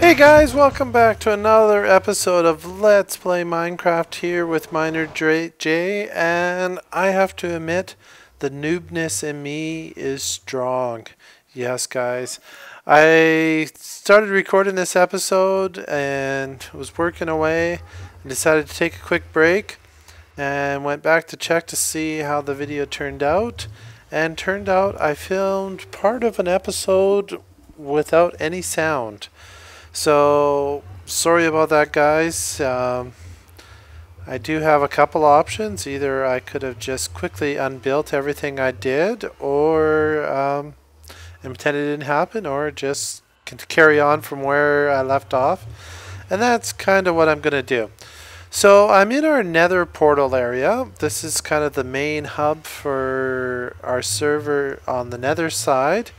Hey guys, welcome back to another episode of Let's Play Minecraft here with Miner J, and I have to admit, the noobness in me is strong. Yes guys, I started recording this episode and was working away and decided to take a quick break and went back to check to see how the video turned out, and turned out I filmed part of an episode without any sound. So, sorry about that, guys. I do have a couple options. Either I could have just quickly unbuilt everything I did, or and pretend it didn't happen, or just carry on from where I left off. And that's kind of what I'm going to do. So, I'm in our Nether portal area. This is kind of the main hub for our server on the Nether side.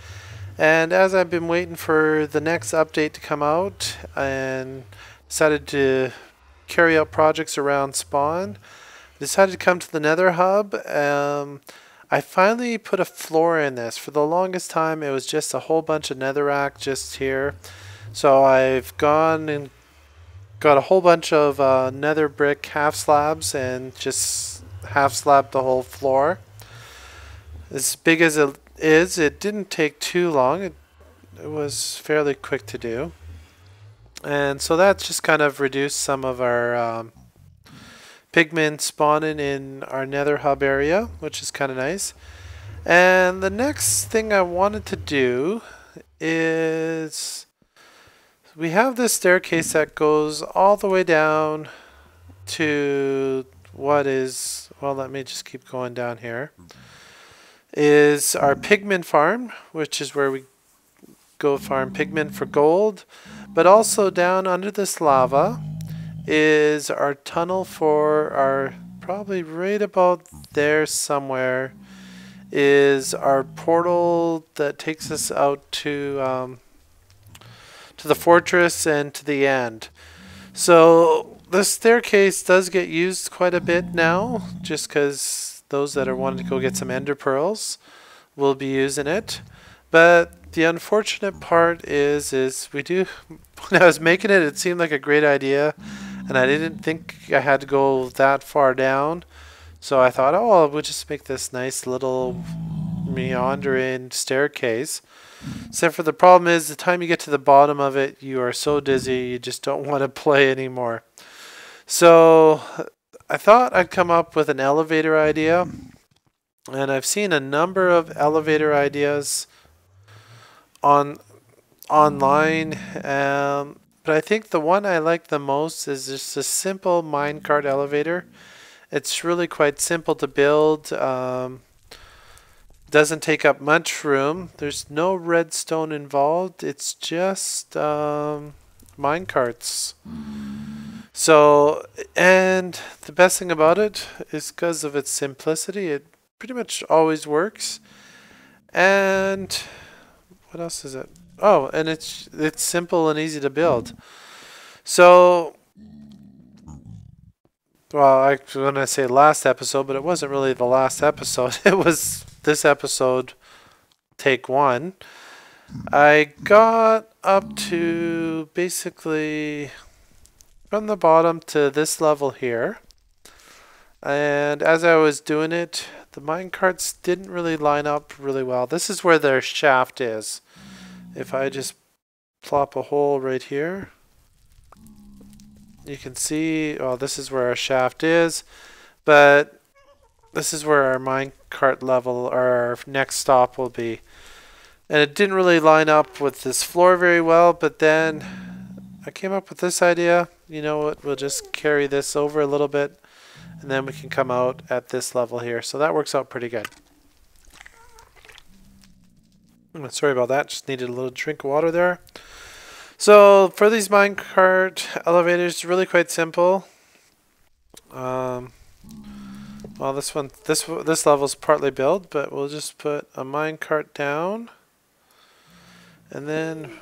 And as I've been waiting for the next update to come out and decided to carry out projects around spawn, I decided to come to the Nether hub. I finally put a floor in this. For the longest time it was just a whole bunch of netherrack just here. So I've gone and got a whole bunch of nether brick half slabs and just half slabbed the whole floor. As big as it didn't take too long. It was fairly quick to do, and so that just kind of reduced some of our pigmen spawning in our Nether hub area, which is kind of nice. And the next thing I wanted to do is we have this staircase that goes all the way down to what is, well, let me just keep going down here, is our pigman farm, which is where we go farm pigmen for gold. But also down under this lava is our tunnel for our, probably right about there somewhere, is our portal that takes us out to the fortress and to the end. So this staircase does get used quite a bit now, just because those that are wanting to go get some ender pearls will be using it. But the unfortunate part is we do, when I was making it, it seemed like a great idea, and I didn't think I had to go that far down. So I thought, oh, we'll just make this nice little meandering staircase. Except for the problem is, the time you get to the bottom of it, you are so dizzy, you just don't want to play anymore. So I thought I'd come up with an elevator idea, and I've seen a number of elevator ideas online, but I think the one I like the most is just a simple minecart elevator. It's really quite simple to build, doesn't take up much room, there's no redstone involved, it's just minecarts. So, and the best thing about it is because of its simplicity, it pretty much always works. And what else is it? Oh, and it's simple and easy to build. So, well, I was going to say last episode, but it wasn't really the last episode. It was this episode, take one. I got up to basically from the bottom to this level here, and as I was doing it, the minecarts didn't really line up really well. This is where their shaft is. If I just plop a hole right here, you can see, well, this is where our shaft is, but this is where our minecart level, or our next stop, will be. And it didn't really line up with this floor very well, but then I came up with this idea. You know what, we'll just carry this over a little bit, and then we can come out at this level here. So that works out pretty good. Sorry about that, just needed a little drink of water there. So for these minecart elevators, really quite simple. Well, this level's partly built, but we'll just put a minecart down, and then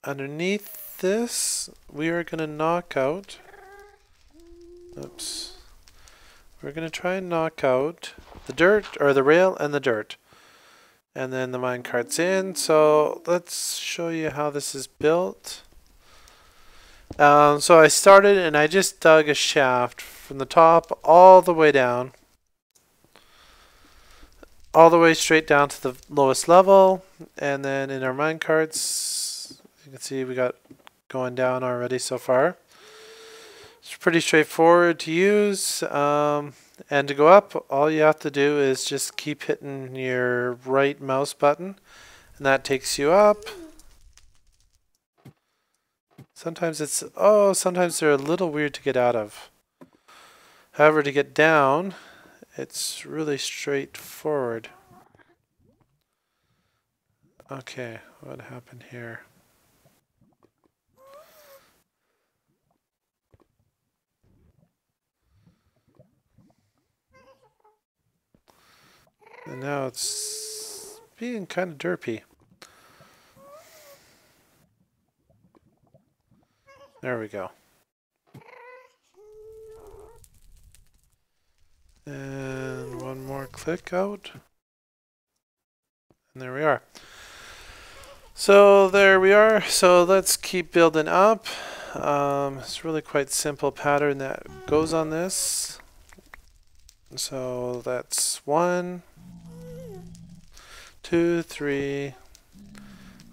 underneath this, we are going to knock out, oops, we're going to try and knock out the dirt, or the rail and the dirt. And then the minecart's in. So let's show you how this is built. So I started and I just dug a shaft from the top all the way down. All the way straight down to the lowest level. And then in our minecarts, you can see we got going down already so far. It's pretty straightforward to use. And to go up, all you have to do is just keep hitting your right mouse button. And that takes you up. Sometimes sometimes they're a little weird to get out of. However, to get down, it's really straightforward. Okay, what happened here? And now it's being kind of derpy. There we go. And one more click out. And there we are. So there we are. So let's keep building up. It's really quite simple pattern that goes on this. So that's 1, 2, 3.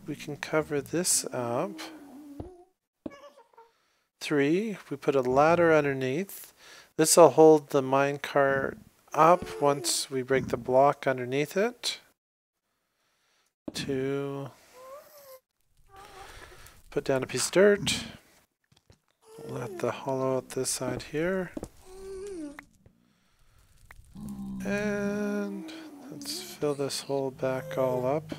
We can cover this up. 3. We put a ladder underneath. This will hold the minecart up once we break the block underneath it. 2. Put down a piece of dirt. Let the hollow out this side here. And let's fill this hole back all up.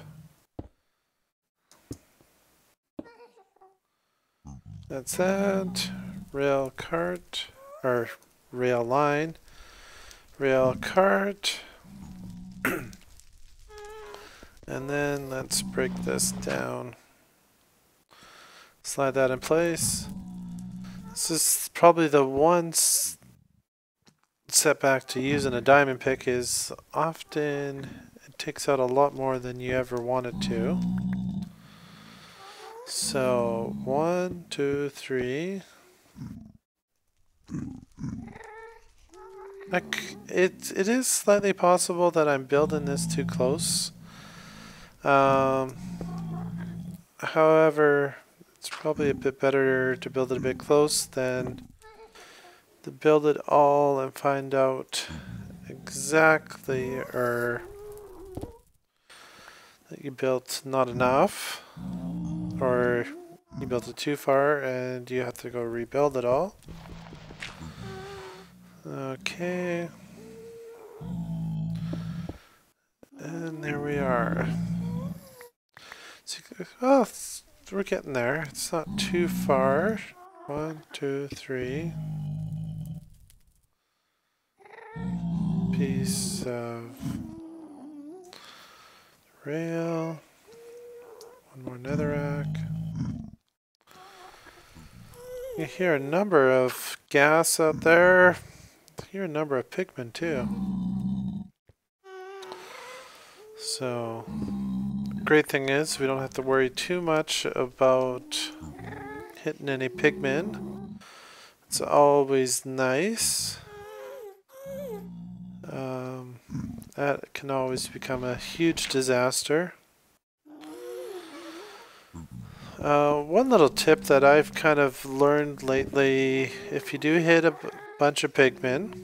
That's that. Rail cart, or rail line. Rail cart. And then let's break this down. Slide that in place. This is probably the one setback to using a diamond pick is often it takes out a lot more than you ever wanted to. So 1, 2, 3. It is slightly possible that I'm building this too close. However, it's probably a bit better to build it a bit close than to build it all and find out exactly or that you built not enough or you built it too far and you have to go rebuild it all. Okay. And there we are. So, oh, we're getting there. It's not too far. 1, 2, 3. Piece of rail. One more netherrack. You hear a number of gas out there. You hear a number of pigmen too. So, great thing is we don't have to worry too much about hitting any pigmen. It's always nice. That can always become a huge disaster. One little tip that I've kind of learned lately, if you do hit a bunch of pigmen,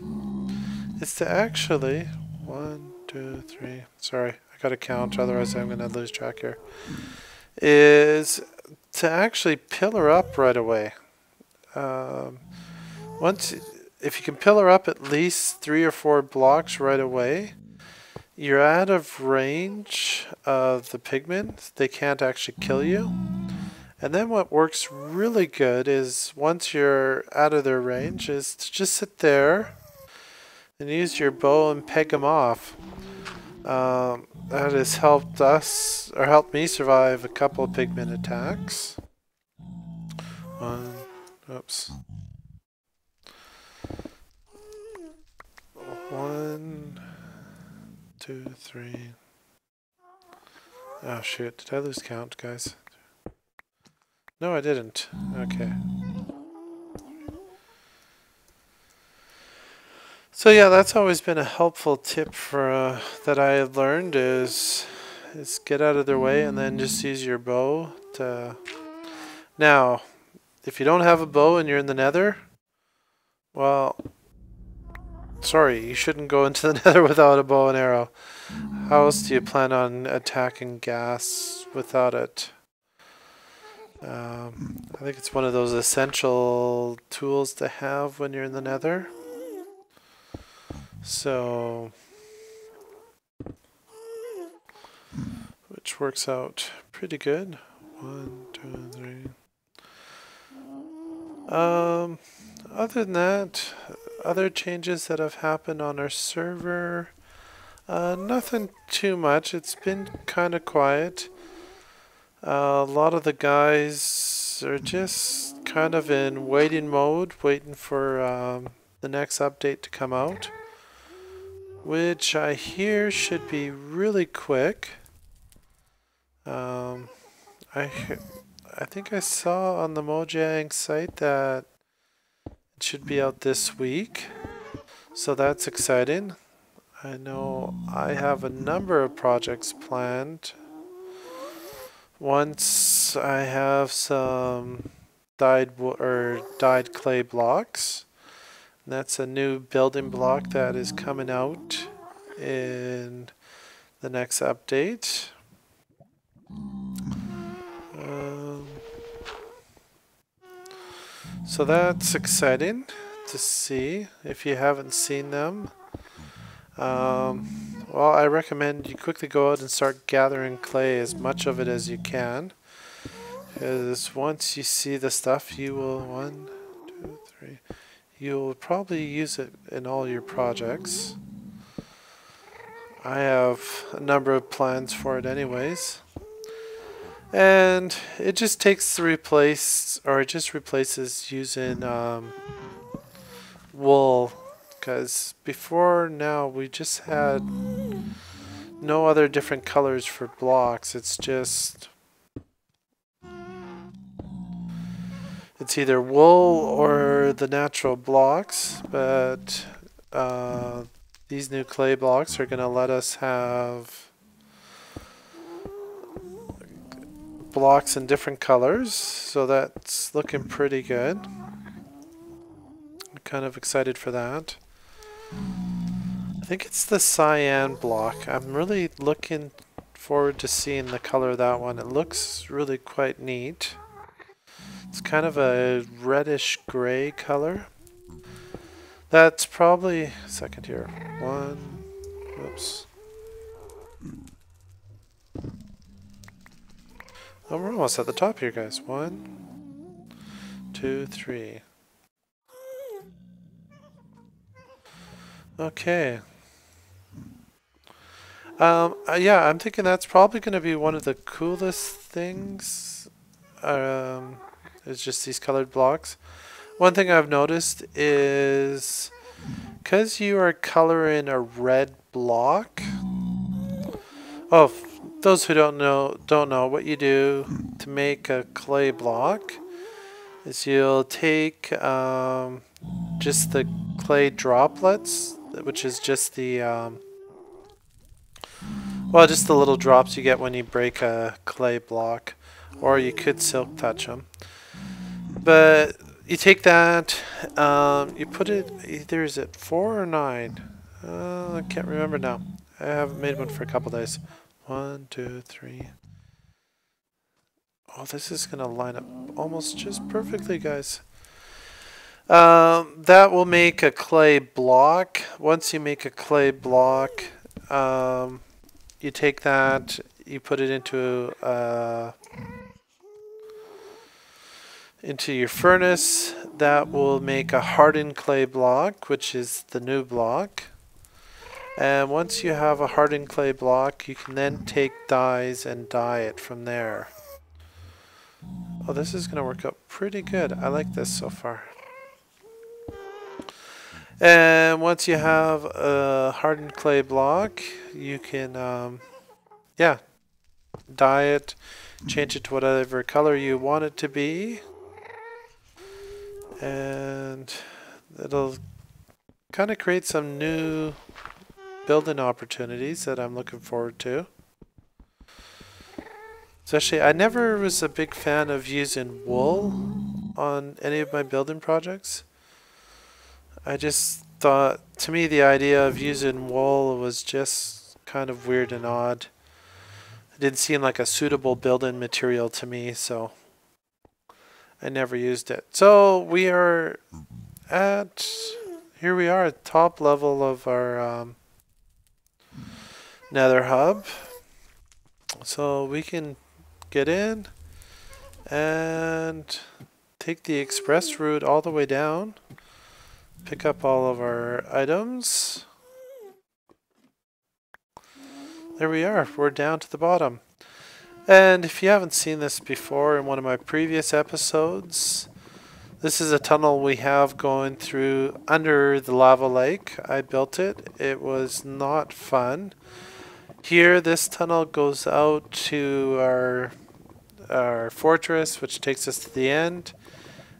is to actually 1, 2, 3. Sorry, I gotta count, otherwise I'm gonna lose track here. Is to actually pillar up right away. If you can pillar up at least 3 or 4 blocks right away, you're out of range of the pigmen. They can't actually kill you. And then what works really good is once you're out of their range is to just sit there and use your bow and peg them off. That has helped us, or helped me survive a couple of pigmen attacks. 1, 2, 3. Oh shoot, did I lose count, guys? No, I didn't. Okay. So yeah, that's always been a helpful tip for that I learned is get out of their way and then just use your bow to. Now, if you don't have a bow and you're in the Nether, well, sorry, you shouldn't go into the Nether without a bow and arrow. How else do you plan on attacking gas without it? I think it's one of those essential tools to have when you're in the Nether. So, which works out pretty good. 1, 2, 3. Other than that, other changes that have happened on our server, nothing too much. It's been kind of quiet. A lot of the guys are just kind of in waiting mode, waiting for the next update to come out, which I hear should be really quick. I think I saw on the Mojang site that it should be out this week, so that's exciting. I know I have a number of projects planned. Once I have some dyed clay blocks. That's a new building block that is coming out in the next update. So that's exciting to see if you haven't seen them. Well, I recommend you quickly go out and start gathering clay, as much of it as you can. Because once you see the stuff, you will, 1, 2, 3, you'll probably use it in all your projects. I have a number of plans for it anyways. And it just takes the it just replaces using wool. Because before now we just had no other different colors for blocks. It's just, it's either wool or the natural blocks, but these new clay blocks are going to let us have blocks in different colors, so that's looking pretty good. I'm kind of excited for that. I think it's the cyan block. I'm really looking forward to seeing the color of that one. It looks really quite neat. It's kind of a reddish gray color. That's probably, second here, 1, whoops. Oh, we're almost at the top here, guys. 1, 2, 3. Okay. Yeah, I'm thinking that's probably going to be one of the coolest things. It's just these colored blocks. One thing I've noticed is, because you are coloring a red block. Oh, those who don't know what you do to make a clay block is you'll take just the clay droplets, which is just the well, just the little drops you get when you break a clay block, or you could silk touch them. But you take that, you put it, either is it 4 or 9? I can't remember now. I haven't made one for a couple days. 1, 2, 3. Oh, this is going to line up almost just perfectly, guys. That will make a clay block. Once you make a clay block, you take that, you put it into your furnace. That will make a hardened clay block, which is the new block. And once you have a hardened clay block, you can then take dyes and dye it from there. Oh, this is going to work out pretty good. I like this so far. And once you have a hardened clay block, you can, yeah, dye it, change it to whatever color you want it to be, and it'll kind of create some new building opportunities that I'm looking forward to. Especially, I never was a big fan of using wool on any of my building projects. I just thought, to me, the idea of using wool was just kind of weird and odd. It didn't seem like a suitable building material to me, so I never used it. So we are at, here we are at top level of our Nether hub. So we can get in and take the express route all the way down, pick up all of our items. There we are, we're down to the bottom. And if you haven't seen this before in one of my previous episodes, this is a tunnel we have going through under the lava lake. I built it. It was not fun. Here, this tunnel goes out to our fortress, which takes us to the end.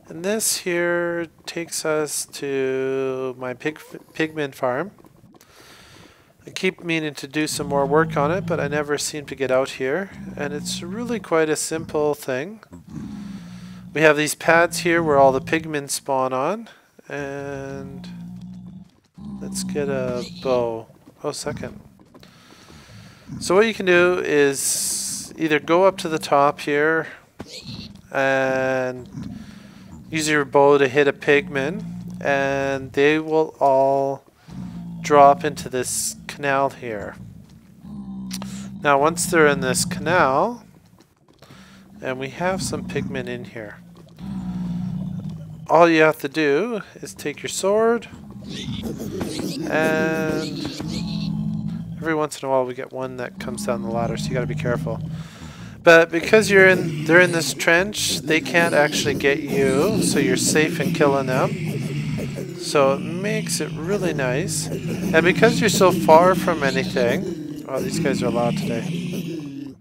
And this here takes us to my pigman farm. I keep meaning to do some more work on it, but I never seem to get out here. And it's really quite a simple thing. We have these pads here where all the pigmen spawn on. And let's get a bow. Oh, second. So what you can do is either go up to the top here and use your bow to hit a pigman, and they will all drop into this canal here. Now once they're in this canal, and we have some pigmen in here, all you have to do is take your sword, and every once in a while we get one that comes down the ladder, so you gotta be careful. But because they're in this trench, they can't actually get you, so you're safe in killing them. So it makes it really nice. And because you're so far from anything... Oh, these guys are loud today.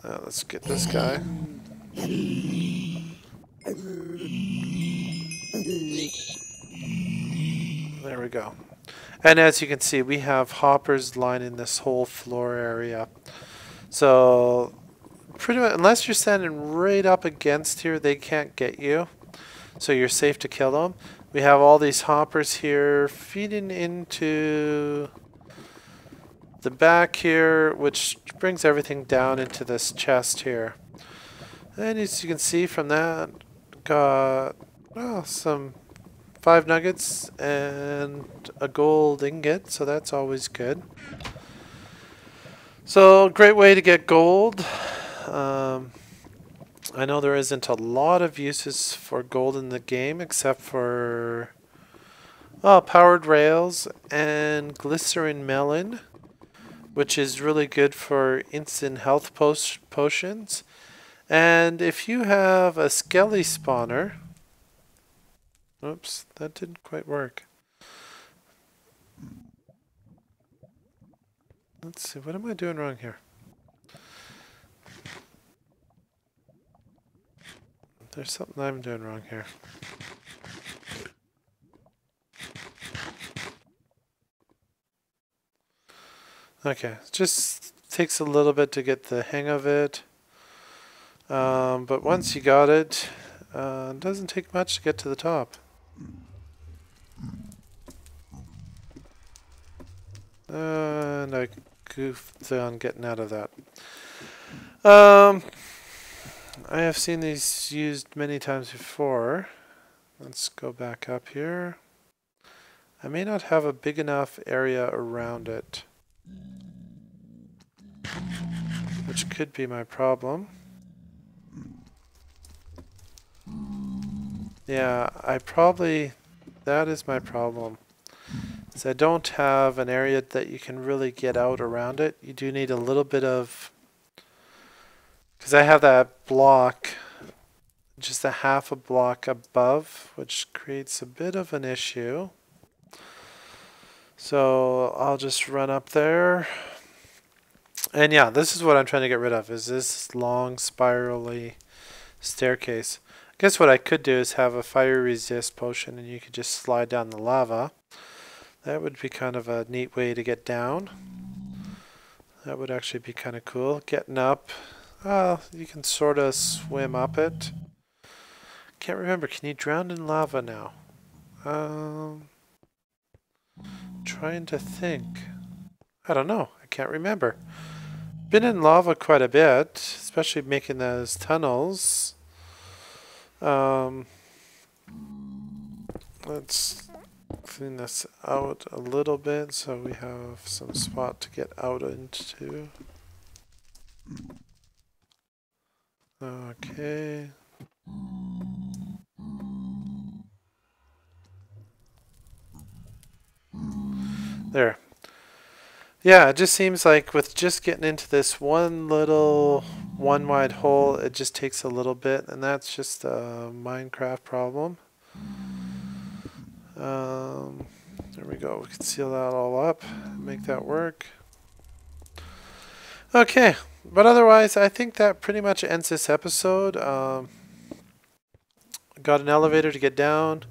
Let's get this guy. There we go. And as you can see, we have hoppers lining this whole floor area. So pretty much, unless you're standing right up against here, they can't get you. So you're safe to kill them. We have all these hoppers here feeding into the back here, which brings everything down into this chest here. And as you can see from that, got some 5 nuggets and a gold ingot, so that's always good. So great way to get gold. I know there isn't a lot of uses for gold in the game except for powered rails and glycerin melon, which is really good for instant health potions. And if you have a skelly spawner, oops, that didn't quite work. Let's see, what am I doing wrong here? There's something I'm doing wrong here. Okay, it just takes a little bit to get the hang of it. But once you got it, it doesn't take much to get to the top. And I goofed on getting out of that. I have seen these used many times before. Let's go back up here. I may not have a big enough area around it, which could be my problem. Yeah, that is my problem. So I don't have an area that you can really get out around it. You do need a little bit of, because I have that block, just a half a block above, which creates a bit of an issue. So I'll just run up there And yeah, this is what I'm trying to get rid of, is this long spirally staircase. I guess what I could do is have a fire resist potion and you could just slide down the lava. That would be kind of a neat way to get down. That would actually be kind of cool. Getting up, you can sort of swim up it. Can't remember, can you drown in lava now? Trying to think. I don't know, I can't remember. Been in lava quite a bit, especially making those tunnels. Let's clean this out a little bit so we have some spot to get out into. Okay. There. Yeah, it just seems like with just getting into this one little one wide hole, it just takes a little bit, and that's just a Minecraft problem. There we go. We can seal that all up, make that work. Okay, but otherwise, I think that pretty much ends this episode. Got an elevator to get down.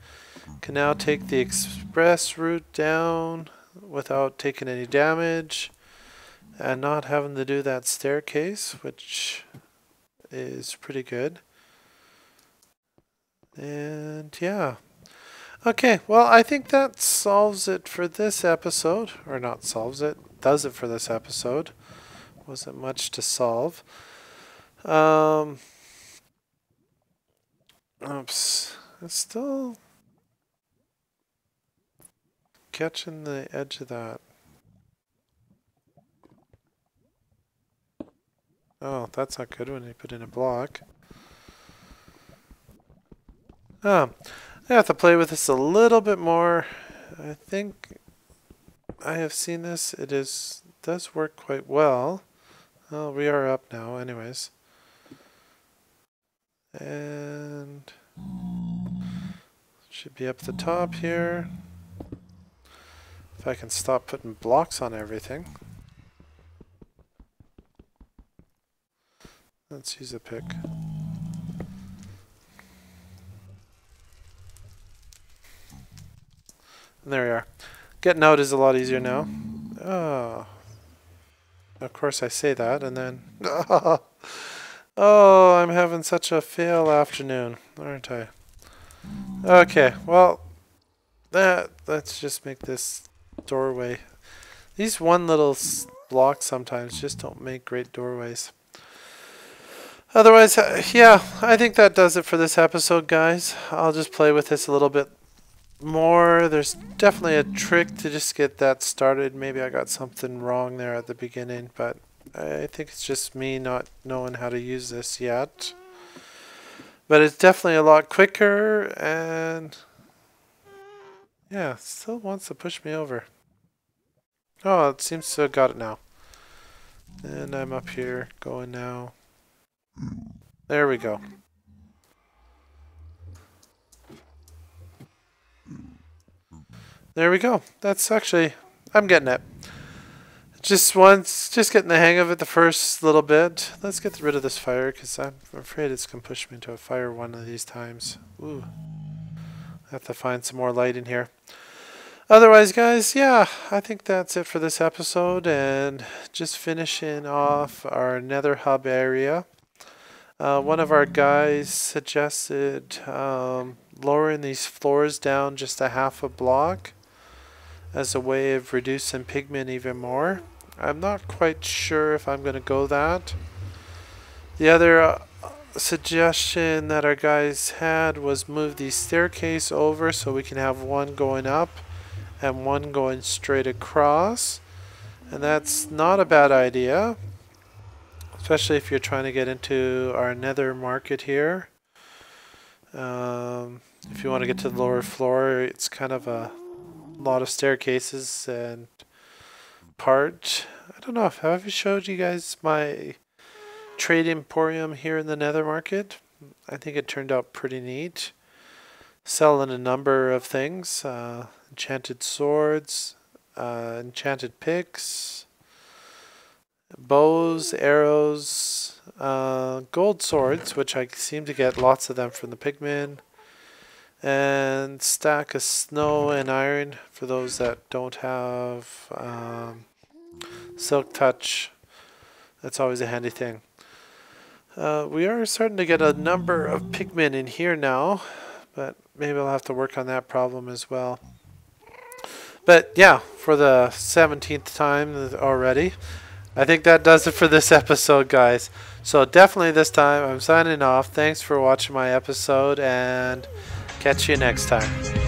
Can now take the express route down without taking any damage and not having to do that staircase, which is pretty good. And yeah. Okay, well, I think that solves it for this episode. Or not solves it, does it for this episode. Wasn't much to solve. Oops. It's still catching the edge of that. Oh, that's not good when you put in a block. I have to play with this a little bit more. I think I have seen this. It does work quite well. Well, we are up now anyways. And should be up the top here. If I can stop putting blocks on everything. Let's use a pick. And there we are. Getting out is a lot easier now. Oh. Of course I say that and then... Oh, I'm having such a fail afternoon, aren't I? Okay, well, let's just make this doorway. These one little blocks sometimes just don't make great doorways. Otherwise, yeah, I think that does it for this episode, guys. I'll just play with this a little bit more. There's definitely a trick to just get that started. Maybe I got something wrong there at the beginning, but I think it's just me not knowing how to use this yet. But it's definitely a lot quicker, and yeah, it still wants to push me over. Oh, it seems to have got it now. And I'm up here going now. There we go. There we go. That's actually, I'm getting it. Just getting the hang of it the first little bit. Let's get rid of this fire because I'm afraid it's going to push me into a fire one of these times. Ooh. I have to find some more light in here. Otherwise, guys, yeah, I think that's it for this episode. And just finishing off our Nether hub area. One of our guys suggested lowering these floors down just a half a block as a way of reducing pigment even more. I'm not quite sure if I'm going to go that. The other suggestion that our guys had was move the staircase over so we can have one going up and one going straight across. And that's not a bad idea, especially if you're trying to get into our Nether market here. If you want to get to the lower floor, it's kind of a lot of staircases and part. I don't know if have I showed you guys my trade emporium here in the Nether market. I think it turned out pretty neat. Selling a number of things, enchanted swords, enchanted picks, bows, arrows, gold swords, which I seem to get lots of them from the pigmen, and stack of snow and iron for those that don't have silk touch. That's always a handy thing. We are starting to get a number of pigmen in here now, but maybe I'll have to work on that problem as well. But yeah, for the 17th time already, I think that does it for this episode, guys. So definitely this time I'm signing off. Thanks for watching my episode, and catch you next time.